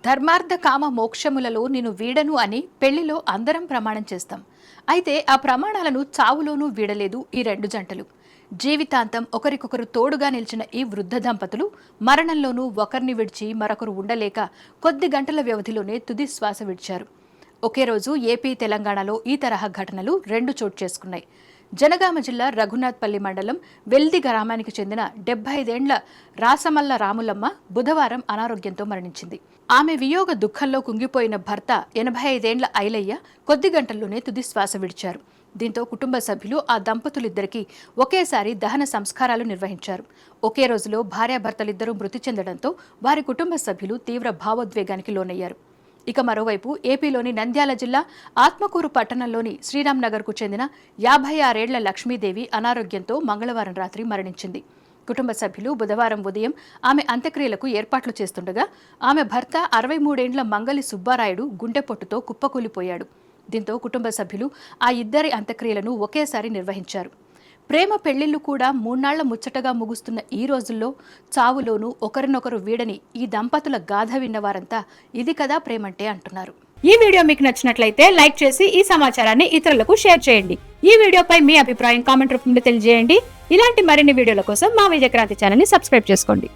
ధర్మార్థ కామ మోక్షములలో నేను వీడను అని పెళ్లిలో అందరం ప్రమాణం చేస్తాం. అయితే ఆ ప్రమాణాలను చావులోనూ వీడలేదు ఈ రెండు జంటలు. జీవితాంతం ఒకరికొకరు తోడుగా నిలిచిన ఈ వృద్ధ దంపతులు మరణంలోనూ ఒకరిని విడిచి మరొకరు ఉండలేక కొద్ది గంటల వ్యవధిలోనే తుది శ్వాస విడిచారు. ఒకే రోజు ఏపీ తెలంగాణలో ఈ తరహా ఘటనలు రెండు చోటు చేసుకున్నాయి. జనగామ జిల్లా రఘునాథ్పల్లి మండలం వెల్ది గ్రామానికి చెందిన 75 ఏళ్ల రాసమల్ల రాములమ్మ బుధవారం అనారోగ్యంతో మరణించింది. ఆమె వియోగ దుఃఖంలో కుంగిపోయిన భర్త 85 ఏళ్ల ఐలయ్య కొద్ది గంటల్లోనే తుది శ్వాస విడిచారు. దీంతో కుటుంబ సభ్యులు ఆ దంపతులిద్దరికీ ఒకేసారి దహన సంస్కారాలు నిర్వహించారు. ఒకే రోజులో భార్యాభర్తలిద్దరూ మృతి చెందడంతో వారి కుటుంబ సభ్యులు తీవ్ర భావోద్వేగానికి లోనయ్యారు. ఇక మరోవైపు ఏపీలోని నంద్యాల జిల్లా ఆత్మకూరు పట్టణంలోని శ్రీరామ్ నగర్కు చెందిన 56 ఏళ్ల లక్ష్మీదేవి అనారోగ్యంతో మంగళవారం రాత్రి మరణించింది. కుటుంబ సభ్యులు బుధవారం ఉదయం ఆమె అంత్యక్రియలకు ఏర్పాట్లు చేస్తుండగా ఆమె భర్త 63 ఏళ్ల మంగలి సుబ్బారాయుడు గుండెపోటుతో కుప్పకూలిపోయాడు. దీంతో కుటుంబ సభ్యులు ఆ ఇద్దరి అంత్యక్రియలను ఒకేసారి నిర్వహించారు. ప్రేమ పెళ్లిళ్లు కూడా 3 నాళ్ల ముచ్చటగా ముగుస్తున్న ఈ రోజుల్లో చావులోనూ ఒకరినొకరు వీడని ఈ దంపతుల గాథ విన్నవారంతా ఇది కదా ప్రేమంటే అంటున్నారు. ఈ వీడియో మీకు నచ్చినట్లయితే లైక్ చేసి ఈ సమాచారాన్ని ఇతరులకు షేర్ చేయండి. ఈ వీడియోపై మీ అభిప్రాయం కామెంట్ రూపంలో తెలియజేయండి. ఇలాంటి మరిన్ని వీడియోల కోసం మా విజయక్రాంతి ఛానల్ ని సబ్స్క్రైబ్ చేసుకోండి.